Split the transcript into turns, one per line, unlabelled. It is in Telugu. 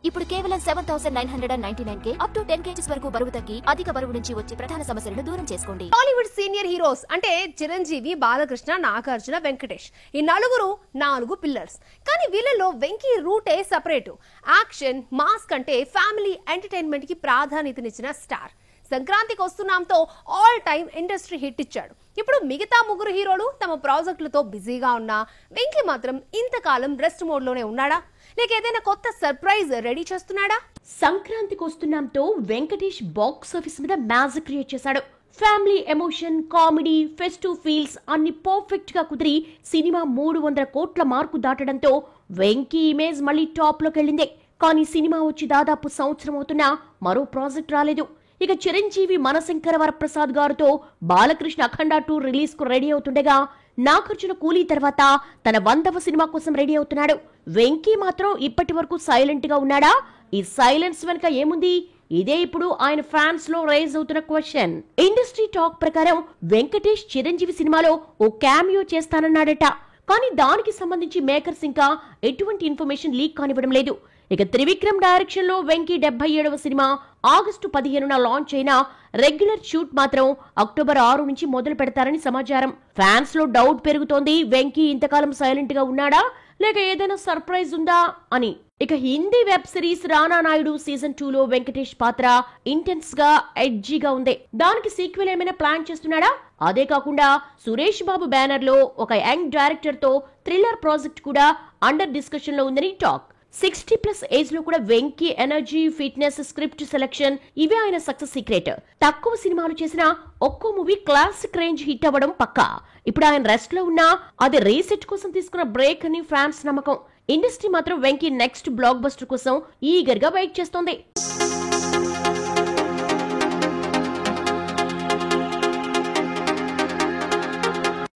ఇప్పుడు కేవలం 7,999 అప్ టు 10 kgs వరకు బరువు తగ్గి అధిక బరువు నుంచి వచ్చే ప్రధాన సమస్యలను దూరం చేసుకోండి.
టాలీవుడ్ సీనియర్ హీరోస్ అంటే చిరంజీవి, బాలకృష్ణ, నాగార్జున, వెంకటేష్ ఈ నలుగురు 4 పిల్లర్స్. కానీ వీళ్ళలో వెంకీ రూటే సెపరేట్. యాక్షన్, మాస్ కంటే ఫ్యామిలీ ఎంటర్టైన్మెంట్ కి ప్రాధాన్యతనిచ్చిన స్టార్. సంక్రాంతికి వస్తున్నాంతో ఆల్ టైమ్ ఇండస్ట్రీ హిట్ ఇచ్చాడు. ఇప్పుడు మిగతా ముగ్గురు హీరోలు తమ ప్రాజెక్టులతో బిజీగా ఉన్నా వెంకీ మాత్రం ఇంతకాలం రెస్ట్ మోడ్ లోనే ఉన్నాడా, లేక ఏదైనా కొత్త సర్ప్రైజ్ రెడీ చేస్తున్నాడా?
సంక్రాంతికి వస్తున్నాంతో వెంకటేష్ బాక్స్ ఆఫీస్ మీద మ్యాజిక్ క్రియేట్ చేశాడు. Family emotion, comedy, festive feels అన్ని పర్ఫెక్ట్ గా కుదిరి సినిమా 300 కోట్ల మార్కు దాటడంతో వెంకీ ఇమేజ్ మళ్ళీ టాప్ లోకి వెళ్ళింది. కానీ సినిమా వచ్చి దాదాపు సంవత్సరం అవుతున్నా మరో ప్రాజెక్ట్ రాలేదు. ఇక చిరంజీవి మనశంకర వరప్రసాద్ గారితో బాలకృష్ణ అఖండ 2 రిలీజ్ కు రెడీ అవుతుండగా, నాగార్జున కూలీ తర్వాత తన 100వ సినిమా కోసం రెడీ అవుతున్నాడు. వెంకీ మాత్రం ఇప్పటి వరకు సైలెంట్ గా ఉన్నాడా? ఈ సైలెన్స్ వెనుక ఏముంది? ఇదే ఇప్పుడు ఆయన ఫ్యాన్స్ లో రైజ్ అవుతున్న క్వశ్చన్. ఇండస్ట్రీ టాక్ ప్రకారం వెంకటేష్ చిరంజీవి సినిమాలో ఓ క్యామియో చేస్తానన్నాడట. కానీ దానికి సంబంధించి మేకర్స్ ఇంకా ఎటువంటి ఇన్ఫర్మేషన్ లీక్ కానివ్వడం లేదు. ఇక త్రివిక్రమ్ డైరెక్షన్ లో వెంకీ 77వ సినిమా ఆగస్టు 15న లాంచ్ అయిన రెగ్యులర్ షూట్ మాత్రం అక్టోబర్ 6 నుంచి మొదలు పెడతారని సమాచారం. ఫ్యాన్స్ లో డౌట్ పెరుగుతోంది, వెంకీ ఇంతకాలం సైలెంట్ గా ఉన్నాడా, లేక ఏదైనా సర్ప్రైజ్ ఉందా అని. ఇక హిందీ వెబ్ సిరీస్ రానా నాయుడు సీజన్ 2లో వెంకటేష్ పాత్ర ఇంటెన్స్ గా ఎడ్జీగా ఉంది. దానికి సీక్వెల్ ఏమైనా ప్లాన్ చేస్తున్నాడా? అదే కాకుండా సురేష్ బాబు బ్యానర్ లో ఒక యంగ్ డైరెక్టర్ తో థ్రిల్లర్ ప్రాజెక్ట్ కూడా అండర్ డిస్కషన్ లో ఉందని టాక్. 60+ ఏజ్ లో కూడా Venky energy, fitness, script selection ఇవే ఆయన సక్సెస్ సీక్రెట్. తక్కువ సినిమాలు చేసిన ఒక్కో మూవీ క్లాసిక్ రేంజ్ హిట్ అవ్వడం పక్కా. ఇప్పుడు ఆయన రెస్ట్ లో ఉన్నా అది రీసెట్ కోసం తీసుకున్న బ్రేక్ అని ఫ్యాన్స్ నమ్మకం. ఇండస్ట్రీ మాత్రం వెంకీ నెక్స్ట్ బ్లాక్ బస్టర్ కోసం ఈగర్ గా వెయిట్ చేస్తోంది.